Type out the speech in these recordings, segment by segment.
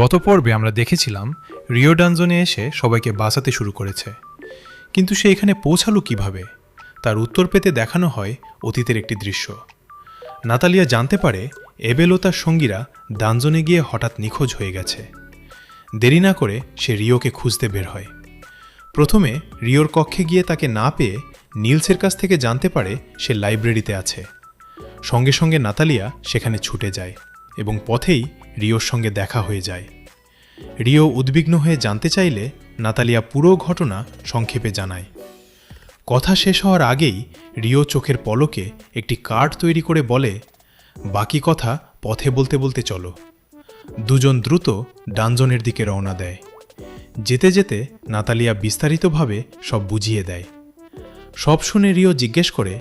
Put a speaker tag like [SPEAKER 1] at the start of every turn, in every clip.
[SPEAKER 1] গত পর্বে আমরা দেখেছিলাম রিও ডানজনে এসে সবাইকে বাঁচাতে শুরু করেছে, কিন্তু সে এখানে পৌঁছালো কিভাবে তার উত্তর পেতে দেখানো হয় অতীতের একটি দৃশ্য। নাতালিয়া জানতে পারে এবেল ও তার সঙ্গীরা ডানজনে গিয়ে হঠাৎ নিখোঁজ হয়ে গেছে। দেরি না করে সে রিওকে খুঁজতে বের হয়। প্রথমে রিওর কক্ষে গিয়ে তাকে না পেয়ে নিলসের কাছ থেকে জানতে পারে সে লাইব্রেরিতে আছে। সঙ্গে সঙ্গে নাতালিয়া সেখানে ছুটে যায় এবং পথেই রিওর সঙ্গে দেখা হয়ে যায়। রিও উদ্বিগ্ন হয়ে জানতে চাইলে নাতালিয়া পুরো ঘটনা সংক্ষেপে জানায়। কথা শেষ হওয়ার আগেই রিও চোখের পলকে একটি কার্ড তৈরি করে বলে, বাকি কথা পথে বলতে বলতে চলো। দুজন দ্রুত ডানজনের দিকে রওনা দেয়। যেতে যেতে নাতালিয়া বিস্তারিতভাবে সব বুঝিয়ে দেয়। সব শুনে রিও জিজ্ঞেস করে,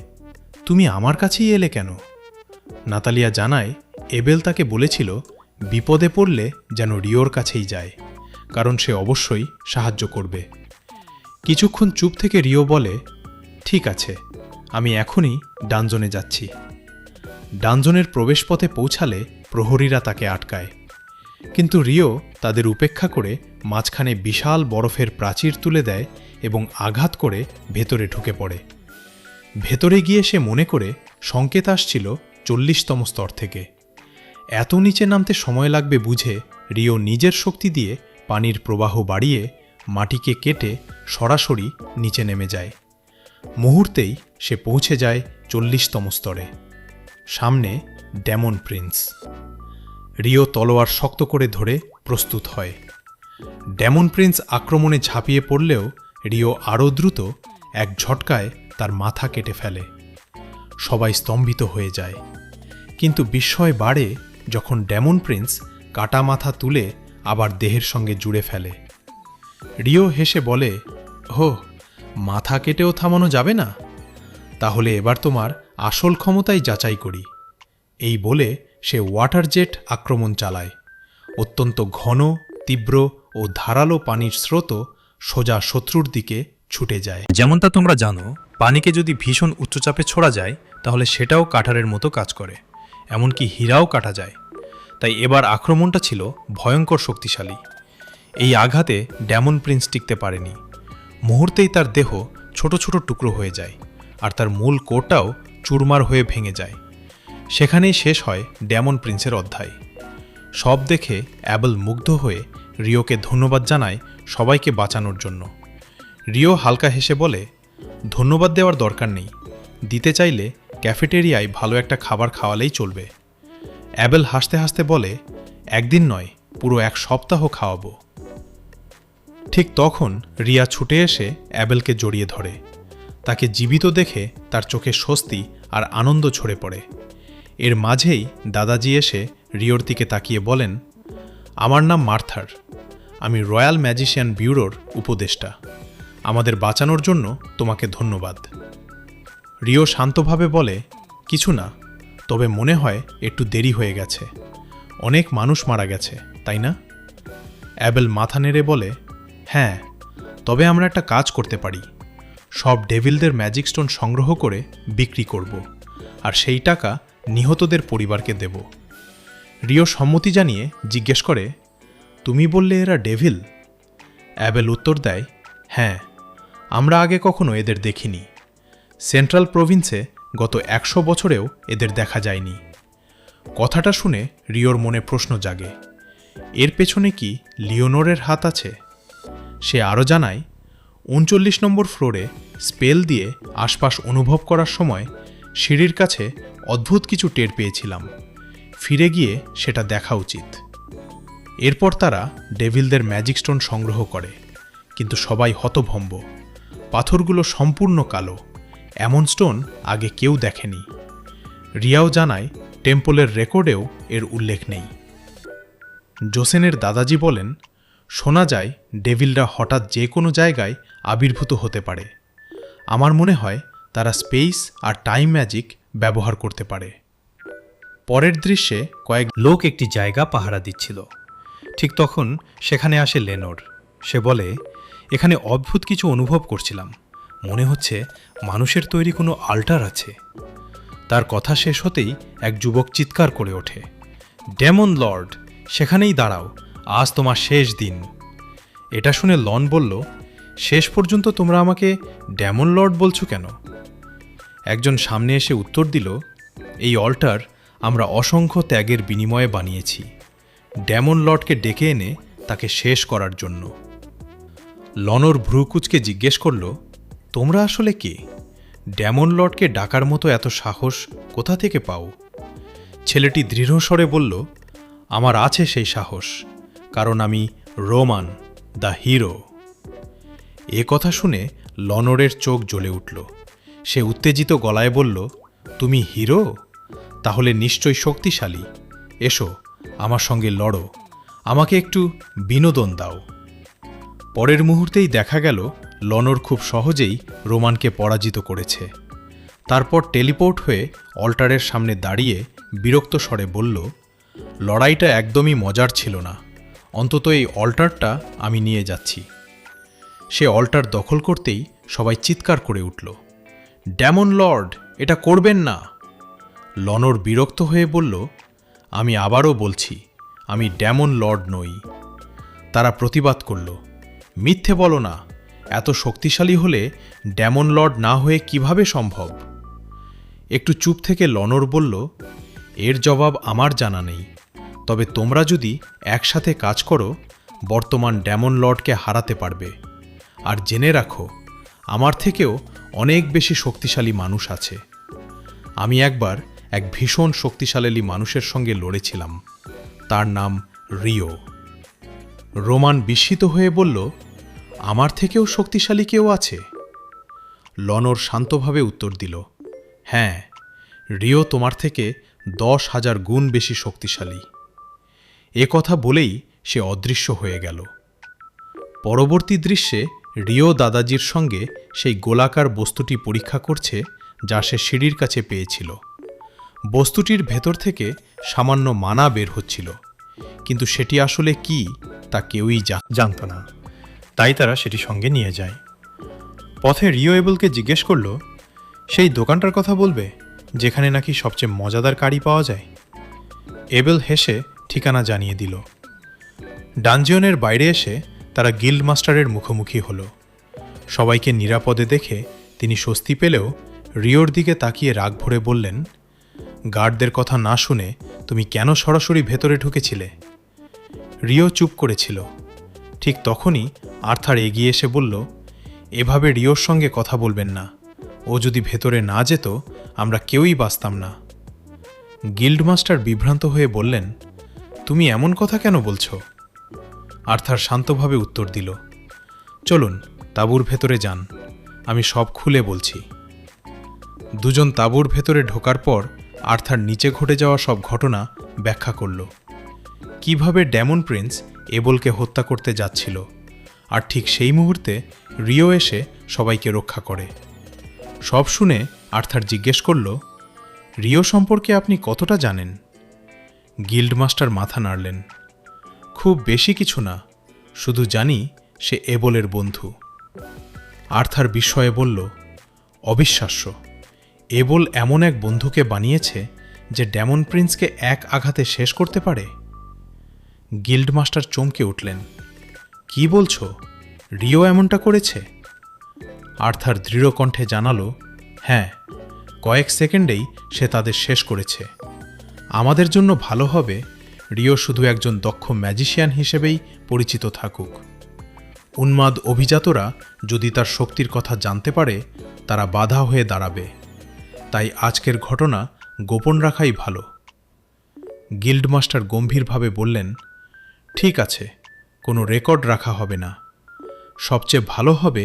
[SPEAKER 1] তুমি আমার কাছেই এলে কেন? নাতালিয়া জানায় এবেল তাকে বলেছিল বিপদে পড়লে যেন রিওর কাছেই যায়, কারণ সে অবশ্যই সাহায্য করবে। কিছুক্ষণ চুপ থেকে রিও বলে, ঠিক আছে, আমি এখনই ডানজনে যাচ্ছি। ডানজনের প্রবেশপথে পৌঁছালে প্রহরীরা তাকে আটকায়, কিন্তু রিও তাদের উপেক্ষা করে মাঝখানে বিশাল বরফের প্রাচীর তুলে দেয় এবং আঘাত করে ভেতরে ঢুকে পড়ে। ভেতরে গিয়ে সে মনে করে সংকেত আসছিল 40তম স্তর থেকে। এত নিচে নামতে সময় লাগবে বুঝে রিও নিজের শক্তি দিয়ে পানির প্রবাহ বাড়িয়ে মাটিকে কেটে সরাসরি নিচে নেমে যায়। মুহূর্তেই সে পৌঁছে যায় 40তম স্তরে। সামনে ডেমন প্রিন্স। রিও তলোয়ার শক্ত করে ধরে প্রস্তুত হয়। ডেমন প্রিন্স আক্রমণে ঝাঁপিয়ে পড়লেও রিও আরও দ্রুত এক ঝটকায় তার মাথা কেটে ফেলে। সবাই স্তম্ভিত হয়ে যায়, কিন্তু বিস্ময় বাড়ে যখন ডেমন প্রিন্স কাটা মাথা তুলে আবার দেহের সঙ্গে জুড়ে ফেলে। রিও হেসে বলে, হো, মাথা কেটেও থামানো যাবে না? তাহলে এবার তোমার আসল ক্ষমতাই যাচাই করি। এই বলে সে ওয়াটার জেট আক্রমণ চালায়। অত্যন্ত ঘন, তীব্র ও ধারালো পানির স্রোত সোজা শত্রুর দিকে ছুটে যায়। যেমনটা তোমরা জানো, পানিকে যদি ভীষণ উচ্চচাপে ছোড়া যায় তাহলে সেটাও কাটারের মতো কাজ করে, এমনকি হীরাও কাটা যায়। তাই এবার আক্রমণটা ছিল ভয়ঙ্কর শক্তিশালী। এই আঘাতে ডেমন প্রিন্স টিকতে পারেনি। মুহূর্তেই তার দেহ ছোট ছোট টুকরো হয়ে যায় আর তার মূল কোরটাও চুরমার হয়ে ভেঙে যায়। সেখানেই শেষ হয় ডেমন প্রিন্সের অধ্যায়। সব দেখে অ্যাবেল মুগ্ধ হয়ে রিওকে ধন্যবাদ জানায় সবাইকে বাঁচানোর জন্য। রিও হালকা হেসে বলে, ধন্যবাদ দেওয়ার দরকার নেই, দিতে চাইলে ক্যাফেটেরিয়ায় ভালো একটা খাবার খাওয়ালেই চলবে। অ্যাবেল হাসতে হাসতে বলে, একদিন নয়, পুরো এক সপ্তাহ খাওয়াবো। ঠিক তখন রিয়া ছুটে এসে অ্যাবেলকে জড়িয়ে ধরে। তাকে জীবিত দেখে তার চোখে স্বস্তি আর আনন্দ ছড়ে পড়ে। এর মাঝেই দাদাজি এসে রিওর দিকে তাকিয়ে বলেন, আমার নাম মার্থার, আমি রয়্যাল ম্যাজিশিয়ান ব্যুরোর উপদেষ্টা। আমাদের বাঁচানোর জন্য তোমাকে ধন্যবাদ। রিও শান্তভাবে বলে, কিছু না, তবে মনে হয় একটু দেরি হয়ে গেছে। অনেক মানুষ মারা গেছে, তাই না? অ্যাবেল মাথা নেড়ে বলে, হ্যাঁ, তবে আমরা একটা কাজ করতে পারি। সব ডেভিলদের ম্যাজিক স্টোন সংগ্রহ করে বিক্রি করব, আর সেই টাকা নিহতদের পরিবারকে দেব। রিও সম্মতি জানিয়ে জিজ্ঞেস করে, তুমি বললে এরা ডেভিল? অ্যাবেল উত্তর দেয়, হ্যাঁ, আমরা আগে কখনো এদের দেখিনি। সেন্ট্রাল প্রভিন্সে গত 100 বছরেও এদের দেখা যায়নি। কথাটা শুনে রিওর মনে প্রশ্ন জাগে, এর পেছনে কি লিওনোরের হাত আছে? সে আরও জানায়, 39 নম্বর ফ্লোরে স্পেল দিয়ে আশপাশ অনুভব করার সময় সিঁড়ির কাছে অদ্ভুত কিছু টের পেয়েছিলাম। ফিরে গিয়ে সেটা দেখা উচিত। এরপর তারা ডেভিলদের ম্যাজিক স্টোন সংগ্রহ করে, কিন্তু সবাই হতভম্ব। পাথরগুলো সম্পূর্ণ কালো, এমন স্টোন আগে কেউ দেখেনি। রিয়াও জানায় টেম্পলের রেকর্ডেও এর উল্লেখ নেই। জোসেনের দাদাজি বলেন, শোনা যায় ডেভিলরা হঠাৎ যে কোনো জায়গায় আবির্ভূত হতে পারে। আমার মনে হয় তারা স্পেস আর টাইম ম্যাজিক ব্যবহার করতে পারে। পরের দৃশ্যে কয়েক লোক একটি জায়গা পাহারা দিচ্ছিল। ঠিক তখন সেখানে আসে লেনোর। সে বলে, এখানে অদ্ভুত কিছু অনুভব করছিলাম, মনে হচ্ছে মানুষের তৈরি কোনো আল্টার আছে। তার কথা শেষ হতেই এক যুবক চিৎকার করে ওঠে, ডেমন লর্ড, সেখানেই দাঁড়াও, আজ তোমার শেষ দিন। এটা শুনে লন বলল, শেষ পর্যন্ত তোমরা আমাকে ডেমন লর্ড বলছো কেন? একজন সামনে এসে উত্তর দিল, এই অল্টার আমরা অসংখ্য ত্যাগের বিনিময়ে বানিয়েছি, ডেমন লর্ডকে ডেকে এনে তাকে শেষ করার জন্য। লনর ভ্রুকুচকে জিজ্ঞেস করল, তোমরা আসলে কে? ডেমন লর্ডকে ডাকার মতো এত সাহস কোথা থেকে পাও? ছেলেটি দৃঢ়স্বরে বলল, আমার আছে সেই সাহস, কারণ আমি রোমান দ্য হিরো। এ কথা শুনে লনরের চোখ জ্বলে উঠল। সে উত্তেজিত গলায় বলল, তুমি হিরো? তাহলে নিশ্চয়ই শক্তিশালী। এসো, আমার সঙ্গে লড়ো, আমাকে একটু বিনোদন দাও। পরের মুহূর্তেই দেখা গেল লনর খুব সহজেই রোমানকে পরাজিত করেছে। তারপর টেলিপোর্ট হয়ে অল্টারের সামনে দাঁড়িয়ে বিরক্ত স্বরে বলল, লড়াইটা একদমই মজার ছিল না, অন্তত এই অল্টারটা আমি নিয়ে যাচ্ছি। সে অল্টার দখল করতেই সবাই চিৎকার করে উঠল, ডেমন লর্ড, এটা করবেন না। লনর বিরক্ত হয়ে বলল, আমি আবারও বলছি, আমি ডেমন লর্ড নই। তারা প্রতিবাদ করল, মিথ্যে বলো না, এত শক্তিশালী হলে ডেমন লর্ড না হয়ে কিভাবে সম্ভব? একটু চুপ থেকে লনর বলল, এর জবাব আমার জানা নেই, তবে তোমরা যদি একসাথে কাজ করো বর্তমান ডেমন লর্ডকে হারাতে পারবে। আর জেনে রাখো, আমার থেকেও অনেক বেশি শক্তিশালী মানুষ আছে। আমি একবার এক ভীষণ শক্তিশালী মানুষের সঙ্গে লড়েছিলাম, তার নাম রিও। রোমান বিস্মিত হয়ে বলল, আমার থেকেও শক্তিশালী কেউ আছে? লনর শান্তভাবে উত্তর দিল, হ্যাঁ, রিও তোমার থেকে 10,000 গুণ বেশি শক্তিশালী। এ কথা বলেই সে অদৃশ্য হয়ে গেল। পরবর্তী দৃশ্যে রিও দাদাজির সঙ্গে সেই গোলাকার বস্তুটি পরীক্ষা করছে যা সে সিঁড়ির কাছে পেয়েছিল। বস্তুটির ভেতর থেকে সামান্য মানা বের হচ্ছিল, কিন্তু সেটি আসলে কি তা কেউই জানত না, তাই তারা সেটি সঙ্গে নিয়ে যায়। পথে রিও এবলকে জিজ্ঞেস করল, সেই দোকানটার কথা বলবে যেখানে নাকি সবচেয়ে মজাদার কারি পাওয়া যায়? এবেল হেসে ঠিকানা জানিয়ে দিল। ডানজিয়নের বাইরে এসে তারা গিল্ড মাস্টারের মুখোমুখি হল। সবাইকে নিরাপদে দেখে তিনি স্বস্তি পেলেও রিওর দিকে তাকিয়ে রাগ ভরে বললেন, গার্ডদের কথা না শুনে তুমি কেন সরাসরি ভেতরে ঢুকেছিলে? রিও চুপ করেছিল। ঠিক তখনই আর্থার এগিয়ে এসে বলল, এভাবে রিওর সঙ্গে কথা বলবেন না, ও যদি ভেতরে না যেত আমরা কেউই বাঁচতাম না। গিল্ড মাস্টার বিভ্রান্ত হয়ে বললেন, তুমি এমন কথা কেন বলছো? আর্থার শান্তভাবে উত্তর দিল, চলুন তাঁবুর ভেতরে যান, আমি সব খুলে বলছি। দুজন তাঁবুর ভেতরে ঢোকার পর আর্থার নিচে ঘটে যাওয়া সব ঘটনা ব্যাখ্যা করল। কিভাবে ডেমন প্রিন্স এবলকে হত্যা করতে যাচ্ছিল, আর ঠিক সেই মুহূর্তে রিও এসে সবাইকে রক্ষা করে। সব শুনে আর্থার জিজ্ঞেস করল, রিও সম্পর্কে আপনি কতটা জানেন? গিল্ড মাস্টার মাথা নাড়লেন, খুব বেশি কিছু না, শুধু জানি সে এবলের বন্ধু। আর্থার বিস্ময়ে বলল, অবিশ্বাস্য, এবল এমন এক বন্ধুকে বানিয়েছে যে ডেমন প্রিন্সকে এক আঘাতে শেষ করতে পারে? গিল্ড মাস্টার চমকে উঠলেন, কি বলছো, রিও এমনটা করেছে? আর্থার দৃঢ় কণ্ঠে জানালো, হ্যাঁ, কয়েক সেকেন্ডেই সে তাদের শেষ করেছে। আমাদের জন্য ভালো হবে রিও শুধু একজন দক্ষ ম্যাজিশিয়ান হিসেবেই পরিচিত থাকুক। উন্মাদ অভিজাতরা যদি তার শক্তির কথা জানতে পারে তারা বাধা হয়ে দাঁড়াবে, তাই আজকের ঘটনা গোপন রাখাই ভালো। গিল্ড মাস্টার গম্ভীরভাবে বললেন, ঠিক আছে, কোনো রেকর্ড রাখা হবে না। সবচেয়ে ভালো হবে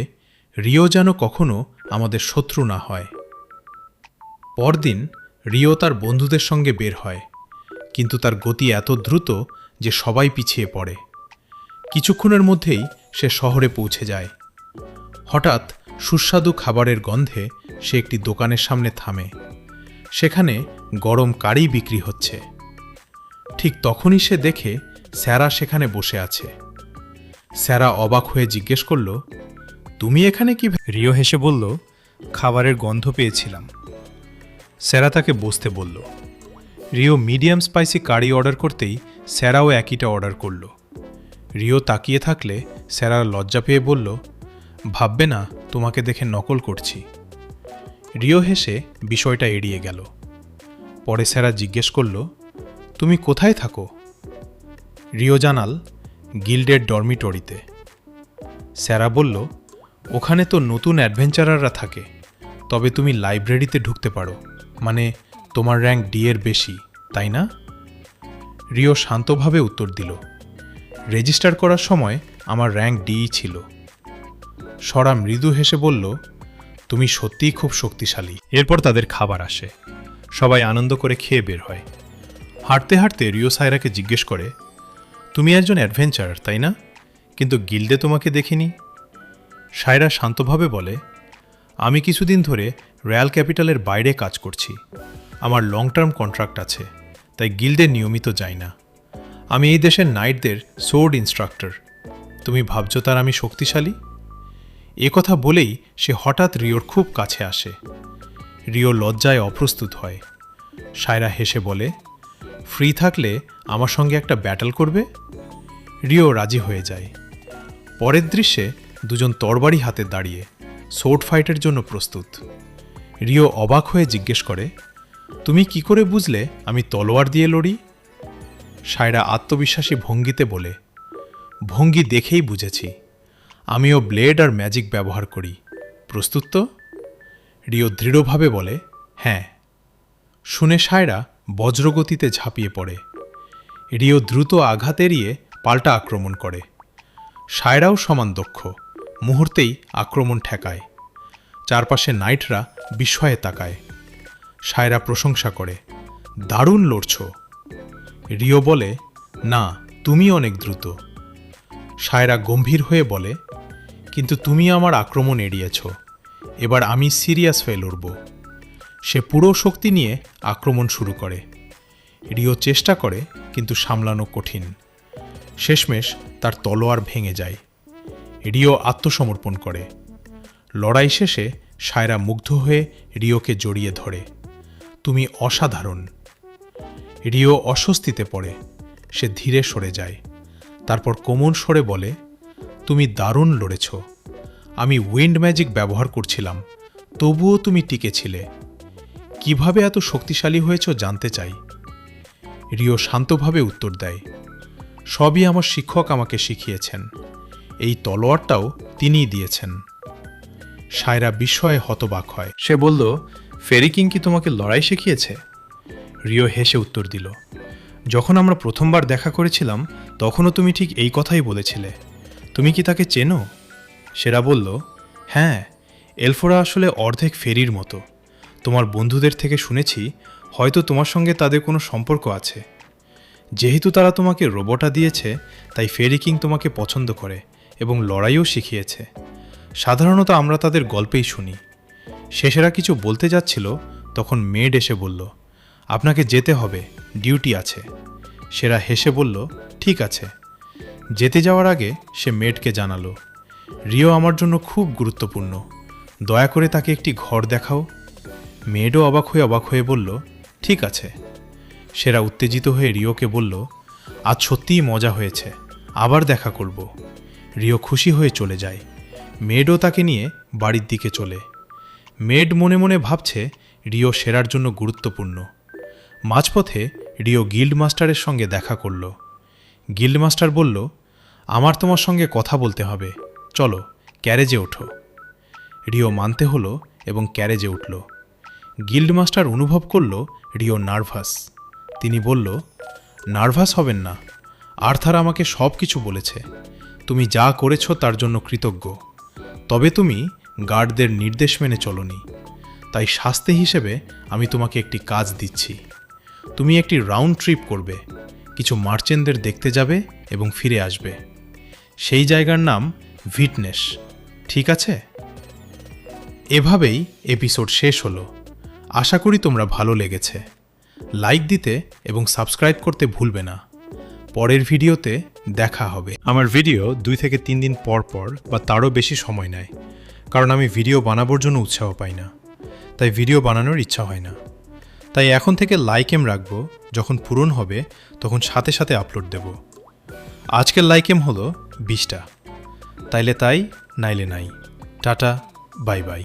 [SPEAKER 1] রিও যেন কখনো আমাদের শত্রু না হয়। পরদিন রিও তার বন্ধুদের সঙ্গে বের হয়, কিন্তু তার গতি এত দ্রুত যে সবাই পিছিয়ে পড়ে। কিছুক্ষণের মধ্যেই সে শহরে পৌঁছে যায়। হঠাৎ সুস্বাদু খাবারের গন্ধে সে একটি দোকানের সামনে থামে। সেখানে গরম কারি বিক্রি হচ্ছে। ঠিক তখনই সে দেখে স্যারা সেখানে বসে আছে। স্যারা অবাক হয়ে জিজ্ঞেস করল, তুমি এখানে কি? রিও হেসে বলল, খাবারের গন্ধ পেয়েছিলাম। স্যারা তাকে বসতে বলল। Rio medium spicy curry order করতেই স্যারাও একইটা অর্ডার করল। রিও তাকিয়ে থাকলে স্যারা লজ্জা পেয়ে বলল, ভাববে না তোমাকে দেখে নকল করছি। রিও হেসে বিষয়টা এড়িয়ে গেল। পরে স্যারা জিজ্ঞেস করল, তুমি কোথায় থাকো? রিও জানাল, গিল্ডের ডরমিটরিতে। স্যারা বলল, ওখানে তো নতুন অ্যাডভেঞ্চারাররা থাকে, তবে তুমি লাইব্রেরিতে ঢুকতে পারো, মানে তোমার র্যাঙ্ক ডি এর বেশি, তাই না? রিও শান্তভাবে উত্তর দিল, রেজিস্টার করার সময় আমার র্যাঙ্ক ডিই ছিল। সরা মৃদু হেসে বলল, তুমি সত্যিই খুব শক্তিশালী। এরপর তাদের খাবার আসে, সবাই আনন্দ করে খেয়ে বের হয়। হাঁটতে হাঁটতে রিও সায়রাকে জিজ্ঞেস করে, তুমি একজন অ্যাডভেঞ্চারার তাই না? কিন্তু গিল্ডে তোমাকে দেখিনি। সায়রা শান্তভাবে বলে, আমি কিছুদিন ধরে রয়্যাল ক্যাপিটালের বাইরে কাজ করছি। আমার লং টার্ম কন্ট্রাক্ট আছে, তাই গিল্ডে নিয়মিত যাই না। আমি এই দেশের নাইটদের সোর্ড ইনস্ট্রাক্টর। তুমি ভাবছো তার আমি শক্তিশালী? এ কথা বলেই সে হঠাৎ রিওর খুব কাছে আসে। রিও লজ্জায় অপ্রস্তুত হয়। সায়রা হেসে বলে, ফ্রি থাকলে আমার সঙ্গে একটা ব্যাটল করবে? রিও রাজি হয়ে যায়। পরের দৃশ্যে দুজন তরবারি হাতে দাঁড়িয়ে সোর্ড ফাইটের জন্য প্রস্তুত। রিও অবাক হয়ে জিজ্ঞেস করে, তুমি কি করে বুঝলে আমি তলোয়ার দিয়ে লড়ি? সায়রা আত্মবিশ্বাসী ভঙ্গিতে বলে, ভঙ্গি দেখেই বুঝেছি, আমিও ব্লেড আর ম্যাজিক ব্যবহার করি। প্রস্তুত তো? রিও দৃঢ়ভাবে বলে, হ্যাঁ। শুনে সায়রা বজ্রগতিতে ঝাঁপিয়ে পড়ে। রিও দ্রুত আঘাত এড়িয়ে পাল্টা আক্রমণ করে। সায়রাও সমান দক্ষ, মুহূর্তেই আক্রমণ ঠেকায়। চারপাশে নাইটরা বিস্ময়ে তাকায়। সায়রা প্রশংসা করে, দারুণ লড়ছ। রিও বলে, না, তুমি অনেক দ্রুত। সায়রা গম্ভীর হয়ে বলে, কিন্তু তুমি আমার আক্রমণ এড়িয়েছ, এবার আমি সিরিয়াস হয়ে লড়ব। সে পুরো শক্তি নিয়ে আক্রমণ শুরু করে। রিও চেষ্টা করে, কিন্তু সামলানো কঠিন। শেষমেশ তার তলোয়ার ভেঙে যায়। রিও আত্মসমর্পণ করে। লড়াই শেষে সায়রা মুগ্ধ হয়ে রিওকে জড়িয়ে ধরে, তুমি অসাধারণ। রিও অস্বস্তিতে পড়ে। সে ধীরে সরে যায়। তারপর কোমল স্বরে বলে, তুমি দারুণ লড়েছ। আমি উইন্ড ম্যাজিক ব্যবহার করছিলাম, তবুও তুমি টিকেছিলে। কিভাবে এত শক্তিশালী হয়েছ জানতে চাই। রিও শান্তভাবে উত্তর দেয়, সবই আমার শিক্ষক আমাকে শিখিয়েছেন। এই তলোয়ারটাও তিনিই দিয়েছেন। সায়রা বিস্ময়ে হতবাক হয়। সে বলল, ফেরি কিং কি তোমাকে লড়াই শিখিয়েছে? রিও হেসে উত্তর দিল, যখন আমরা প্রথমবার দেখা করেছিলাম তখনও তুমি ঠিক এই কথাই বলেছিলে। তুমি কি তাকে চেনো? সেরা বলল, হ্যাঁ, এলফোরা আসলে অর্ধেক ফেরির মতো। তোমার বন্ধুদের থেকে শুনেছি হয়তো তোমার সঙ্গে তাদের কোনো সম্পর্ক আছে। যেহেতু তারা তোমাকে রোবটা দিয়েছে, তাই ফেরি কিং তোমাকে পছন্দ করে এবং লড়াইও শিখিয়েছে। সাধারণত আমরা তাদের গল্পেই শুনি। শেষেরা কিছু বলতে যাচ্ছিল, তখন মেড এসে বলল, আপনাকে যেতে হবে, ডিউটি আছে। সেরা হেসে বলল, ঠিক আছে। যেতে যাওয়ার আগে সে মেডকে জানালো, রিও আমার জন্য খুব গুরুত্বপূর্ণ, দয়া করে তাকে একটি ঘর দেখাও। মেডও অবাক হয়ে বলল, ঠিক আছে। সেরা উত্তেজিত হয়ে রিওকে বলল, আজ সত্যিই মজা হয়েছে, আবার দেখা করব। রিও খুশি হয়ে চলে যায়। মেডও তাকে নিয়ে বাড়ির দিকে চলে। মেড মনে মনে ভাবছে রিও সেরার জন্য গুরুত্বপূর্ণ। মাঝপথে রিও গিল্ড মাস্টারের সঙ্গে দেখা করল। গিল্ড মাস্টার বলল, আমার তোমার সঙ্গে কথা বলতে হবে, চলো ক্যারেজে ওঠো। রিও মানতে হলো এবং ক্যারেজে উঠল। গিল্ড মাস্টার অনুভব করল রিও নার্ভাস। তিনি বলল, নার্ভাস হবেন না, আর্থার আমাকে সব কিছু বলেছে। তুমি যা করেছ তার জন্য কৃতজ্ঞ। তবে তুমি গার্ডদের নির্দেশ মেনে চলোনি, তাই শাস্তি হিসেবে আমি তোমাকে একটি কাজ দিচ্ছি। তুমি একটি রাউন্ড ট্রিপ করবে, কিছু মার্চেন্টদের দেখতে যাবে এবং ফিরে আসবে। সেই জায়গার নাম ভিটনেস, ঠিক আছে? এভাবেই এপিসোড শেষ হলো। আশা করি তোমরা ভালো লেগেছে। লাইক দিতে এবং সাবস্ক্রাইব করতে ভুলবে না। পরের ভিডিওতে দেখা হবে। আমার ভিডিও 2 থেকে 3 দিন পর পর বা তারও বেশি সময় নেয়, কারণ আমি ভিডিও বানাবার জন্য উৎসাহ পাই না, তাই ভিডিও বানানোর ইচ্ছা হয় না। তাই এখন থেকে লাইক এম রাখবো, যখন পূরণ হবে তখন সাথে সাথে আপলোড দেব। আজকের লাইকেম হলো 20টা। তাইলে তাই, নাইলে নাই। Tata, bye bye.